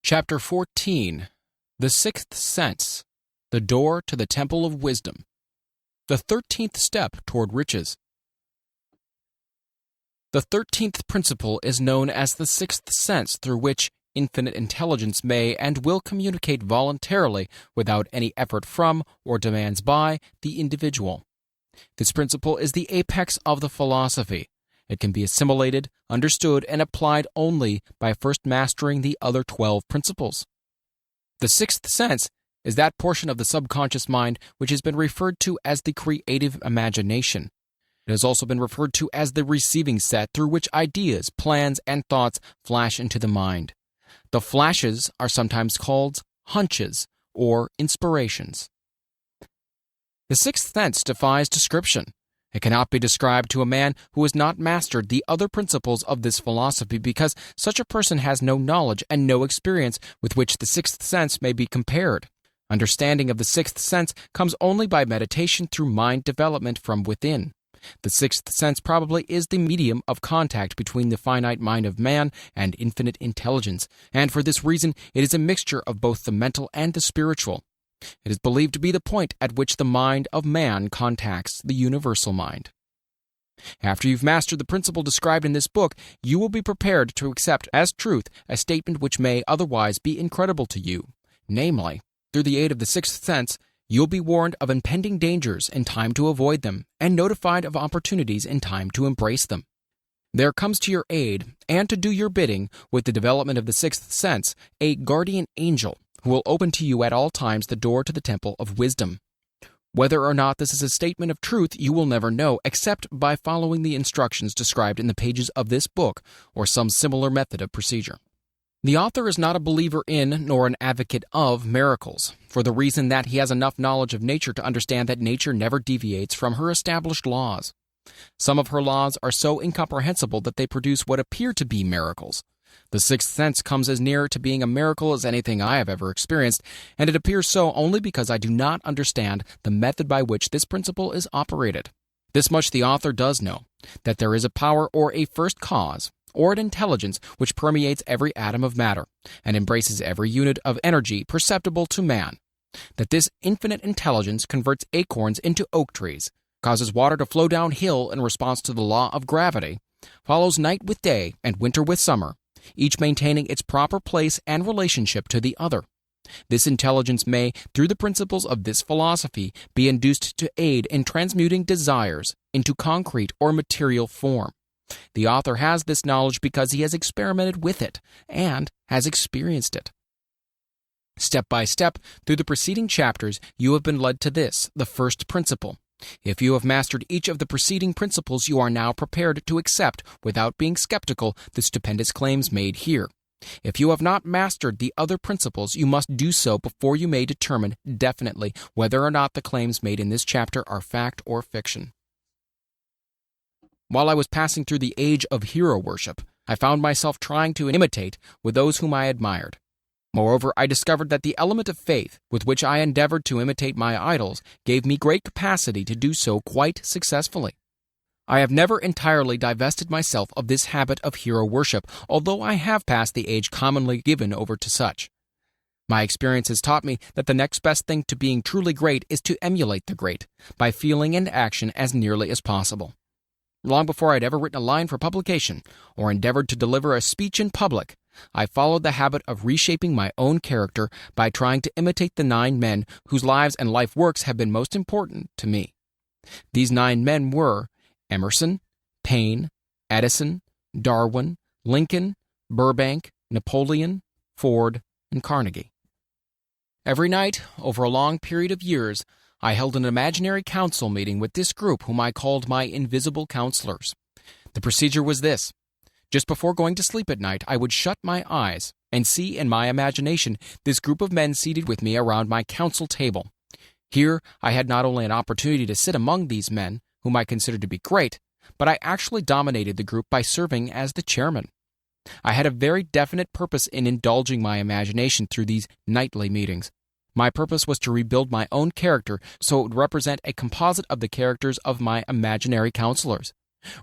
Chapter 14. The Sixth Sense. The Door to the Temple of Wisdom. The 13th Step Toward Riches. The 13th principle is known as the sixth sense, through which infinite intelligence may and will communicate voluntarily without any effort from or demands by the individual. This principle is the apex of the philosophy. It can be assimilated, understood, and applied only by first mastering the other 12 principles. The sixth sense is that portion of the subconscious mind which has been referred to as the creative imagination. It has also been referred to as the receiving set through which ideas, plans, and thoughts flash into the mind. The flashes are sometimes called hunches or inspirations. The sixth sense defies description. It cannot be described to a man who has not mastered the other principles of this philosophy, because such a person has no knowledge and no experience with which the sixth sense may be compared. Understanding of the sixth sense comes only by meditation through mind development from within. The sixth sense probably is the medium of contact between the finite mind of man and infinite intelligence, and for this reason it is a mixture of both the mental and the spiritual. It is believed to be the point at which the mind of man contacts the universal mind. After you've mastered the principle described in this book, you will be prepared to accept as truth a statement which may otherwise be incredible to you. Namely, through the aid of the sixth sense, you'll be warned of impending dangers in time to avoid them, and notified of opportunities in time to embrace them. There comes to your aid, and to do your bidding with the development of the sixth sense, a guardian angel who will open to you at all times the door to the temple of wisdom. Whether or not this is a statement of truth you will never know, except by following the instructions described in the pages of this book or some similar method of procedure. The author is not a believer in nor an advocate of miracles, for the reason that he has enough knowledge of nature to understand that nature never deviates from her established laws. Some of her laws are so incomprehensible that they produce what appear to be miracles. The sixth sense comes as near to being a miracle as anything I have ever experienced, and it appears so only because I do not understand the method by which this principle is operated. This much the author does know, that there is a power or a first cause, or an intelligence which permeates every atom of matter, and embraces every unit of energy perceptible to man. That this infinite intelligence converts acorns into oak trees, causes water to flow downhill in response to the law of gravity, follows night with day and winter with summer, each maintaining its proper place and relationship to the other. This intelligence may, through the principles of this philosophy, be induced to aid in transmuting desires into concrete or material form. The author has this knowledge because he has experimented with it and has experienced it. Step by step, through the preceding chapters, you have been led to this, the first principle. If you have mastered each of the preceding principles, you are now prepared to accept, without being skeptical, the stupendous claims made here. If you have not mastered the other principles, you must do so before you may determine definitely whether or not the claims made in this chapter are fact or fiction. While I was passing through the age of hero worship, I found myself trying to imitate with those whom I admired. Moreover, I discovered that the element of faith with which I endeavored to imitate my idols gave me great capacity to do so quite successfully. I have never entirely divested myself of this habit of hero worship, although I have passed the age commonly given over to such. My experience has taught me that the next best thing to being truly great is to emulate the great, by feeling and action as nearly as possible. Long before I had ever written a line for publication, or endeavored to deliver a speech in public, I followed the habit of reshaping my own character by trying to imitate the 9 men whose lives and life works have been most important to me. These 9 men were Emerson, Paine, Edison, Darwin, Lincoln, Burbank, Napoleon, Ford, and Carnegie. Every night, over a long period of years, I held an imaginary council meeting with this group whom I called my invisible counselors. The procedure was this. Just before going to sleep at night, I would shut my eyes and see in my imagination this group of men seated with me around my council table. Here, I had not only an opportunity to sit among these men, whom I considered to be great, but I actually dominated the group by serving as the chairman. I had a very definite purpose in indulging my imagination through these nightly meetings. My purpose was to rebuild my own character so it would represent a composite of the characters of my imaginary counselors.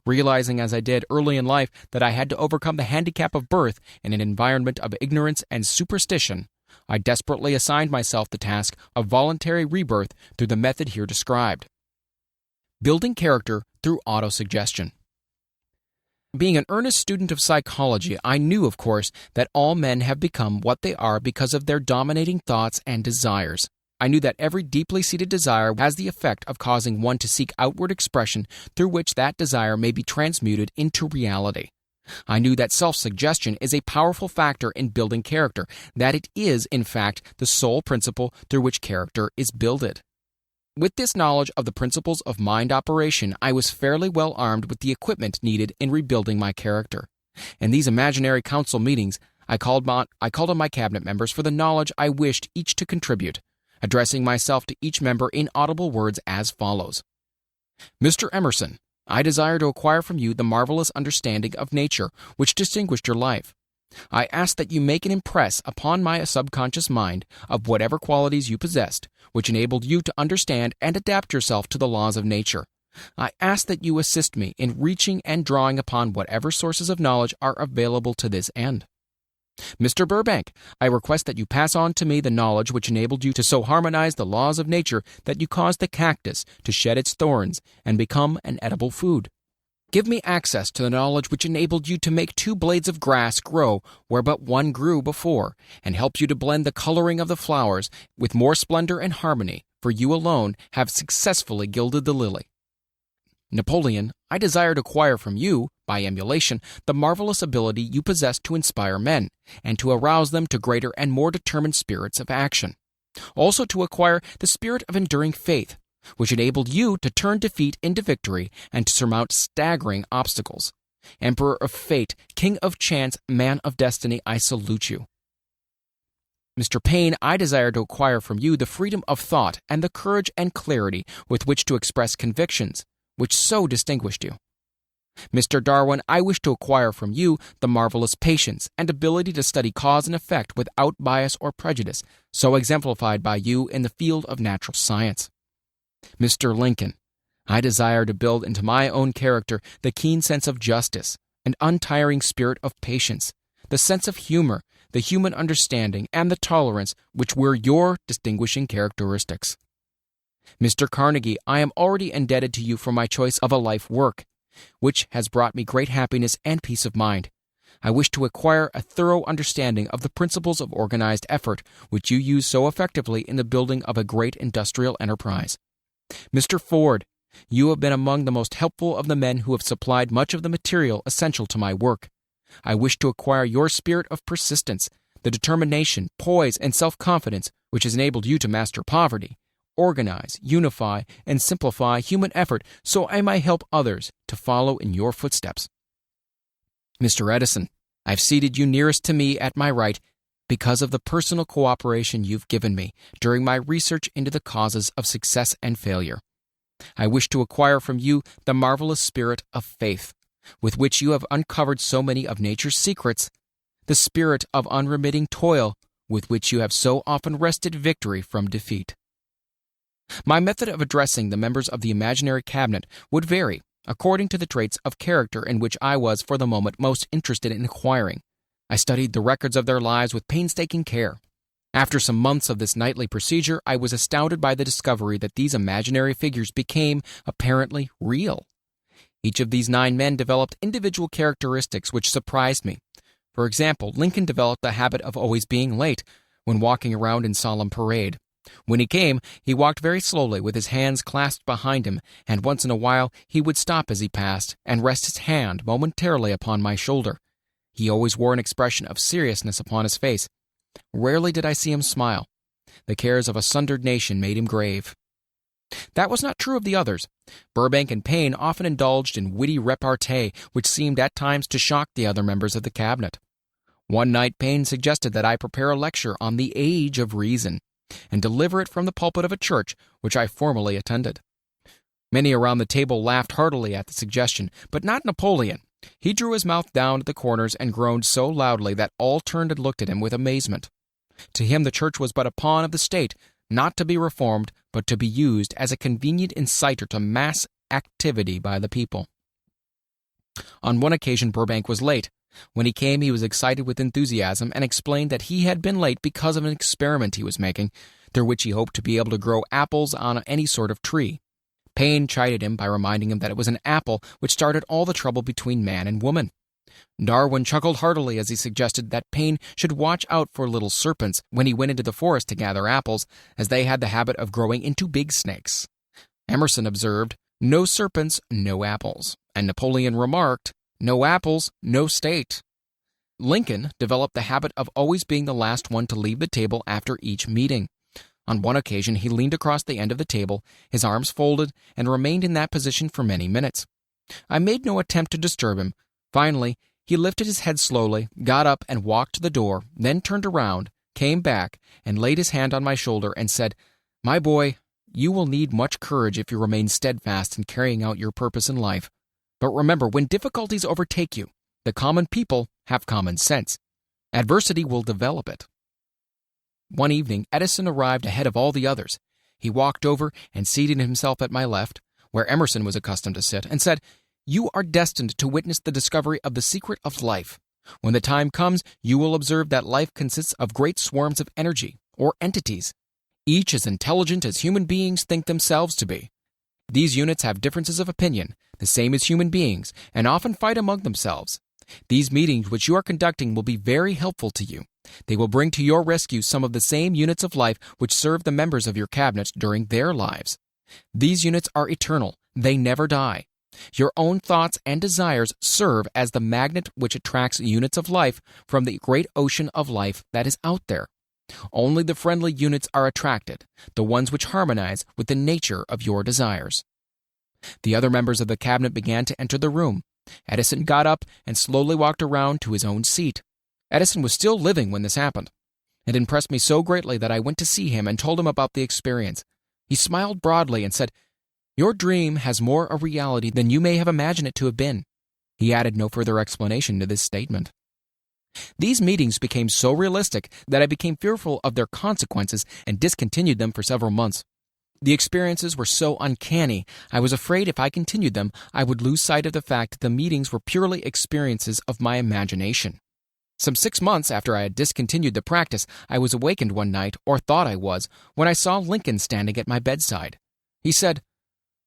Realizing as I did early in life that I had to overcome the handicap of birth in an environment of ignorance and superstition, I desperately assigned myself the task of voluntary rebirth through the method here described. Building character through autosuggestion. Being an earnest student of psychology, I knew, of course, that all men have become what they are because of their dominating thoughts and desires. I knew that every deeply seated desire has the effect of causing one to seek outward expression through which that desire may be transmuted into reality. I knew that self-suggestion is a powerful factor in building character, that it is, in fact, the sole principle through which character is builded. With this knowledge of the principles of mind operation, I was fairly well armed with the equipment needed in rebuilding my character. In these imaginary council meetings, I called on my cabinet members for the knowledge I wished each to contribute, addressing myself to each member in audible words as follows. Mr. Emerson, I desire to acquire from you the marvelous understanding of nature which distinguished your life. I ask that you make an impress upon my subconscious mind of whatever qualities you possessed, which enabled you to understand and adapt yourself to the laws of nature. I ask that you assist me in reaching and drawing upon whatever sources of knowledge are available to this end. Mr. Burbank, I request that you pass on to me the knowledge which enabled you to so harmonize the laws of nature that you caused the cactus to shed its thorns and become an edible food. Give me access to the knowledge which enabled you to make 2 blades of grass grow where but one grew before, and helped you to blend the coloring of the flowers with more splendor and harmony, for you alone have successfully gilded the lily. Napoleon, I desire to acquire from you, by emulation, the marvelous ability you possess to inspire men, and to arouse them to greater and more determined spirits of action. Also to acquire the spirit of enduring faith, which enabled you to turn defeat into victory and to surmount staggering obstacles. Emperor of fate, king of chance, man of destiny, I salute you. Mr. Payne, I desire to acquire from you the freedom of thought and the courage and clarity with which to express convictions, which so distinguished you. Mr. Darwin, I wish to acquire from you the marvelous patience and ability to study cause and effect without bias or prejudice, so exemplified by you in the field of natural science. Mr. Lincoln, I desire to build into my own character the keen sense of justice, an untiring spirit of patience, the sense of humor, the human understanding, and the tolerance which were your distinguishing characteristics. Mr. Carnegie, I am already indebted to you for my choice of a life work, which has brought me great happiness and peace of mind. I wish to acquire a thorough understanding of the principles of organized effort, which you use so effectively in the building of a great industrial enterprise. Mr. Ford, you have been among the most helpful of the men who have supplied much of the material essential to my work. I wish to acquire your spirit of persistence, the determination, poise, and self-confidence which has enabled you to master poverty, organize, unify, and simplify human effort so I may help others to follow in your footsteps. Mr. Edison, I've seated you nearest to me at my right because of the personal cooperation you've given me during my research into the causes of success and failure. I wish to acquire from you the marvelous spirit of faith, with which you have uncovered so many of nature's secrets, the spirit of unremitting toil, with which you have so often wrested victory from defeat. My method of addressing the members of the imaginary cabinet would vary according to the traits of character in which I was for the moment most interested in acquiring. I studied the records of their lives with painstaking care. After some months of this nightly procedure, I was astounded by the discovery that these imaginary figures became apparently real. Each of these 9 men developed individual characteristics which surprised me. For example, Lincoln developed the habit of always being late when walking around in solemn parade. When he came, he walked very slowly with his hands clasped behind him, and once in a while he would stop as he passed and rest his hand momentarily upon my shoulder. He always wore an expression of seriousness upon his face. Rarely did I see him smile. The cares of a sundered nation made him grave. That was not true of the others. Burbank and Payne often indulged in witty repartee, which seemed at times to shock the other members of the cabinet. One night Payne suggested that I prepare a lecture on the age of reason, and deliver it from the pulpit of a church which I formerly attended. Many around the table laughed heartily at the suggestion, but not Napoleon. He drew his mouth down at the corners and groaned so loudly that all turned and looked at him with amazement. To him the church was but a pawn of the state, not to be reformed, but to be used as a convenient inciter to mass activity by the people. On one occasion, Burbank was late. When he came, he was excited with enthusiasm and explained that he had been late because of an experiment he was making, through which he hoped to be able to grow apples on any sort of tree. Paine chided him by reminding him that it was an apple which started all the trouble between man and woman. Darwin chuckled heartily as he suggested that Paine should watch out for little serpents when he went into the forest to gather apples, as they had the habit of growing into big snakes. Emerson observed, "No serpents, no apples," and Napoleon remarked, "No apples, no state." Lincoln developed the habit of always being the last one to leave the table after each meeting. On one occasion, he leaned across the end of the table, his arms folded, and remained in that position for many minutes. I made no attempt to disturb him. Finally, he lifted his head slowly, got up and walked to the door, then turned around, came back, and laid his hand on my shoulder and said, "My boy, you will need much courage if you remain steadfast in carrying out your purpose in life. But remember, when difficulties overtake you, the common people have common sense. Adversity will develop it." One evening, Edison arrived ahead of all the others. He walked over and seated himself at my left, where Emerson was accustomed to sit, and said, "You are destined to witness the discovery of the secret of life. When the time comes, you will observe that life consists of great swarms of energy, or entities, each as intelligent as human beings think themselves to be. These units have differences of opinion, the same as human beings, and often fight among themselves. These meetings which you are conducting will be very helpful to you. They will bring to your rescue some of the same units of life which serve the members of your cabinet during their lives. These units are eternal. They never die. Your own thoughts and desires serve as the magnet which attracts units of life from the great ocean of life that is out there. Only the friendly units are attracted, the ones which harmonize with the nature of your desires." The other members of the cabinet began to enter the room. Edison got up and slowly walked around to his own seat. Edison was still living when this happened. It impressed me so greatly that I went to see him and told him about the experience. He smiled broadly and said, "Your dream has more of reality than you may have imagined it to have been." He added no further explanation to this statement. These meetings became so realistic that I became fearful of their consequences and discontinued them for several months. The experiences were so uncanny, I was afraid if I continued them, I would lose sight of the fact that the meetings were purely experiences of my imagination. Some 6 months after I had discontinued the practice, I was awakened one night, or thought I was, when I saw Lincoln standing at my bedside. He said,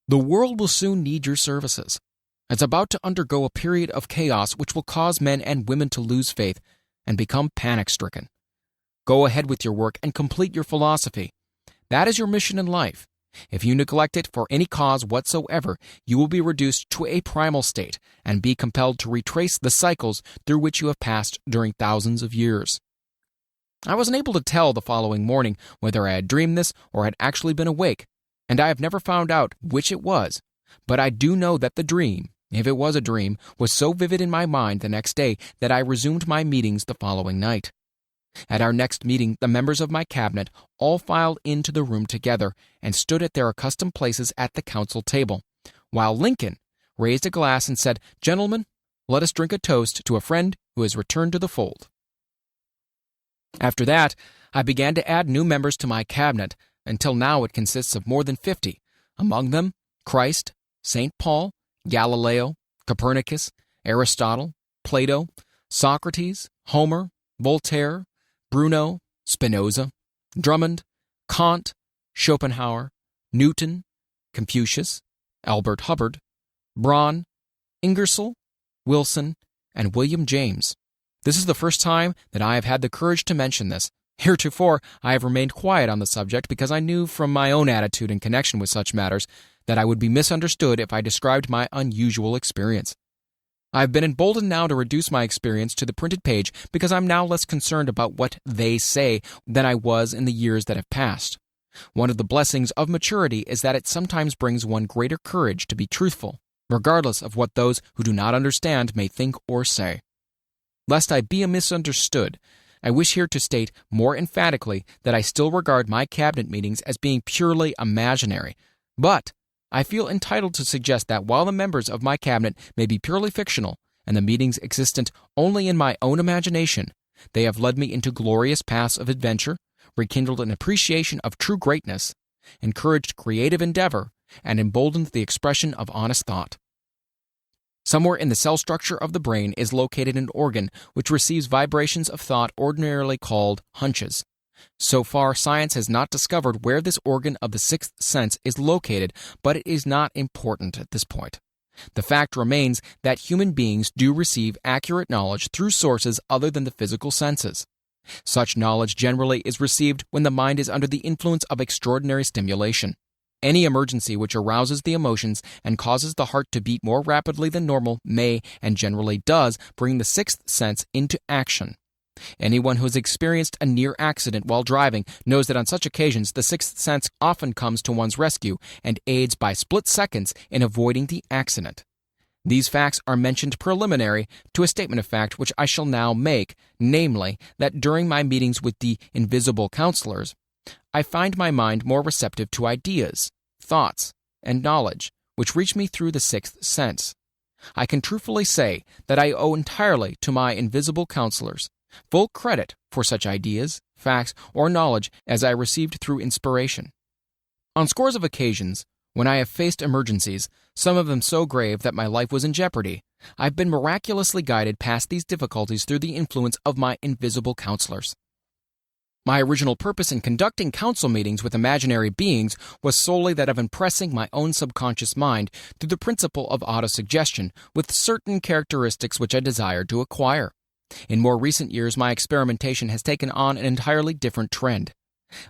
"The world will soon need your services. It's about to undergo a period of chaos which will cause men and women to lose faith and become panic-stricken. Go ahead with your work and complete your philosophy. That is your mission in life. If you neglect it for any cause whatsoever, you will be reduced to a primal state and be compelled to retrace the cycles through which you have passed during thousands of years." I was unable to tell the following morning whether I had dreamed this or had actually been awake, and I have never found out which it was, but I do know that the dream, if it was a dream, was so vivid in my mind the next day that I resumed my meetings the following night. At our next meeting, the members of my cabinet all filed into the room together and stood at their accustomed places at the council table, while Lincoln raised a glass and said, "Gentlemen, let us drink a toast to a friend who has returned to the fold." After that, I began to add new members to my cabinet, until now it consists of more than 50, among them Christ, St. Paul, Galileo, Copernicus, Aristotle, Plato, Socrates, Homer, Voltaire, Bruno, Spinoza, Drummond, Kant, Schopenhauer, Newton, Confucius, Albert Hubbard, Braun, Ingersoll, Wilson, and William James. This is the first time that I have had the courage to mention this. Heretofore, I have remained quiet on the subject because I knew from my own attitude in connection with such matters that I would be misunderstood if I described my unusual experience. I have been emboldened now to reduce my experience to the printed page because I'm now less concerned about what they say than I was in the years that have passed. One of the blessings of maturity is that it sometimes brings one greater courage to be truthful, regardless of what those who do not understand may think or say. Lest I be misunderstood, I wish here to state more emphatically that I still regard my cabinet meetings as being purely imaginary, but I feel entitled to suggest that while the members of my cabinet may be purely fictional and the meetings existent only in my own imagination, they have led me into glorious paths of adventure, rekindled an appreciation of true greatness, encouraged creative endeavor, and emboldened the expression of honest thought. Somewhere in the cell structure of the brain is located an organ which receives vibrations of thought ordinarily called hunches. So far, science has not discovered where this organ of the sixth sense is located, but it is not important at this point. The fact remains that human beings do receive accurate knowledge through sources other than the physical senses. Such knowledge generally is received when the mind is under the influence of extraordinary stimulation. Any emergency which arouses the emotions and causes the heart to beat more rapidly than normal may, and generally does, bring the sixth sense into action. Anyone who has experienced a near accident while driving knows that on such occasions the sixth sense often comes to one's rescue and aids by split seconds in avoiding the accident. These facts are mentioned preliminary to a statement of fact which I shall now make, namely, that during my meetings with the invisible counselors, I find my mind more receptive to ideas, thoughts, and knowledge which reach me through the sixth sense. I can truthfully say that I owe entirely to my invisible counselors full credit for such ideas, facts, or knowledge as I received through inspiration. On scores of occasions, when I have faced emergencies, some of them so grave that my life was in jeopardy, I've been miraculously guided past these difficulties through the influence of my invisible counselors. My original purpose in conducting council meetings with imaginary beings was solely that of impressing my own subconscious mind through the principle of autosuggestion with certain characteristics which I desired to acquire. In more recent years, my experimentation has taken on an entirely different trend.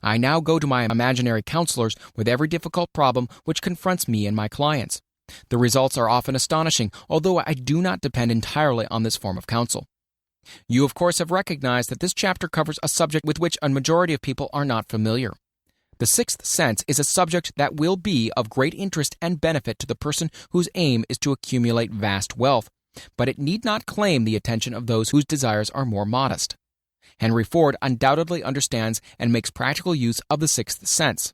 I now go to my imaginary counselors with every difficult problem which confronts me and my clients. The results are often astonishing, although I do not depend entirely on this form of counsel. You, of course, have recognized that this chapter covers a subject with which a majority of people are not familiar. The sixth sense is a subject that will be of great interest and benefit to the person whose aim is to accumulate vast wealth, but it need not claim the attention of those whose desires are more modest. Henry Ford undoubtedly understands and makes practical use of the sixth sense.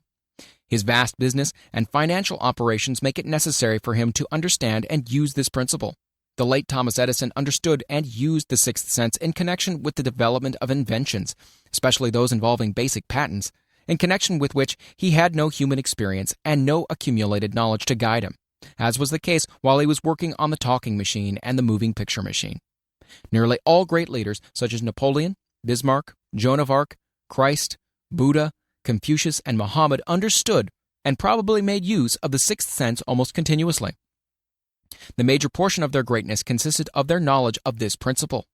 His vast business and financial operations make it necessary for him to understand and use this principle. The late Thomas Edison understood and used the sixth sense in connection with the development of inventions, especially those involving basic patents, in connection with which he had no human experience and no accumulated knowledge to guide him, as was the case while he was working on the talking machine and the moving picture machine. Nearly all great leaders, such as Napoleon, Bismarck, Joan of Arc, Christ, Buddha, Confucius, and Muhammad, understood and probably made use of the sixth sense almost continuously. The major portion of their greatness consisted of their knowledge of this principle.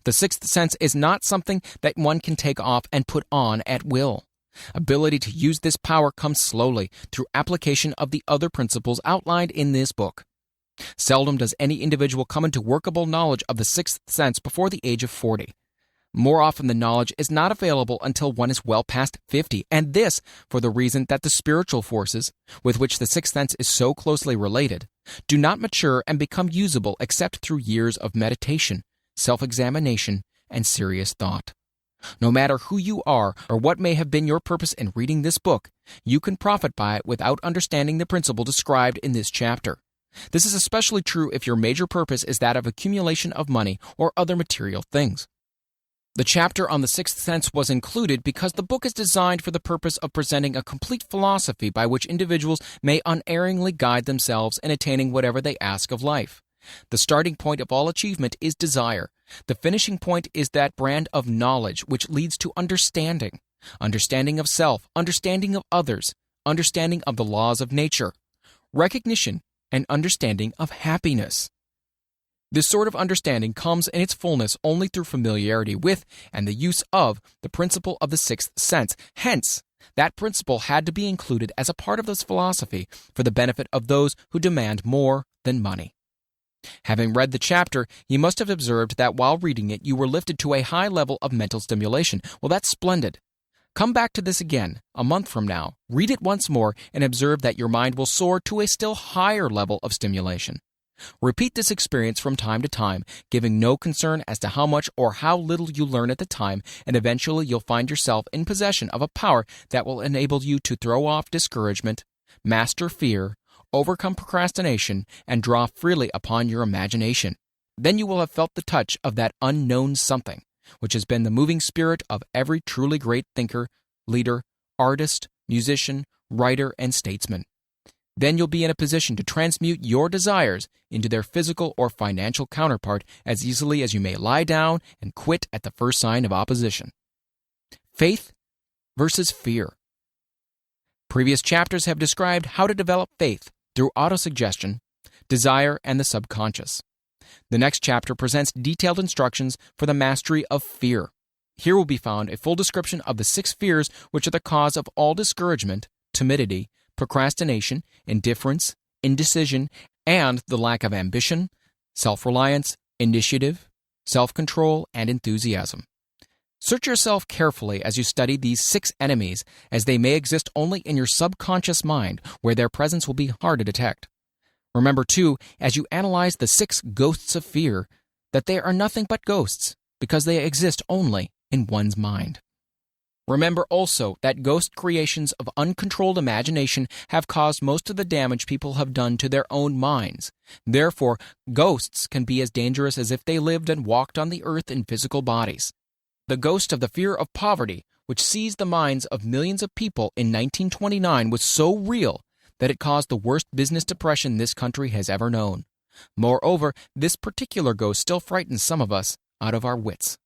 The sixth sense is not something that one can take off and put on at will. Ability to use this power comes slowly through application of the other principles outlined in this book. Seldom does any individual come into workable knowledge of the sixth sense before the age of 40. More often the knowledge is not available until one is well past 50, and this for the reason that the spiritual forces, with which the sixth sense is so closely related, do not mature and become usable except through years of meditation, self-examination, and serious thought. No matter who you are or what may have been your purpose in reading this book, you can profit by it without understanding the principle described in this chapter. This is especially true if your major purpose is that of accumulation of money or other material things. The chapter on the sixth sense was included because the book is designed for the purpose of presenting a complete philosophy by which individuals may unerringly guide themselves in attaining whatever they ask of life. The starting point of all achievement is desire. The finishing point is that brand of knowledge which leads to understanding. Understanding of self, understanding of others, understanding of the laws of nature, recognition, and understanding of happiness. This sort of understanding comes in its fullness only through familiarity with and the use of the principle of the sixth sense. Hence, that principle had to be included as a part of this philosophy for the benefit of those who demand more than money. Having read the chapter, you must have observed that while reading it, you were lifted to a high level of mental stimulation. Well, that's splendid. Come back to this again, a month from now, read it once more, and observe that your mind will soar to a still higher level of stimulation. Repeat this experience from time to time, giving no concern as to how much or how little you learn at the time, and eventually you'll find yourself in possession of a power that will enable you to throw off discouragement, master fear, overcome procrastination, and draw freely upon your imagination. Then you will have felt the touch of that unknown something, which has been the moving spirit of every truly great thinker, leader, artist, musician, writer, and statesman. Then you'll be in a position to transmute your desires into their physical or financial counterpart as easily as you may lie down and quit at the first sign of opposition. Faith versus fear. Previous chapters have described how to develop faith through autosuggestion, desire, and the subconscious. The next chapter presents detailed instructions for the mastery of fear. Here will be found a full description of the 6 fears which are the cause of all discouragement, timidity, procrastination, indifference, indecision, and the lack of ambition, self-reliance, initiative, self-control, and enthusiasm. Search yourself carefully as you study these 6 enemies, as they may exist only in your subconscious mind, where their presence will be hard to detect. Remember, too, as you analyze the 6 ghosts of fear, that they are nothing but ghosts, because they exist only in one's mind. Remember also that ghost creations of uncontrolled imagination have caused most of the damage people have done to their own minds. Therefore, ghosts can be as dangerous as if they lived and walked on the earth in physical bodies. The ghost of the fear of poverty, which seized the minds of millions of people in 1929, was so real that it caused the worst business depression this country has ever known. Moreover, this particular ghost still frightens some of us out of our wits.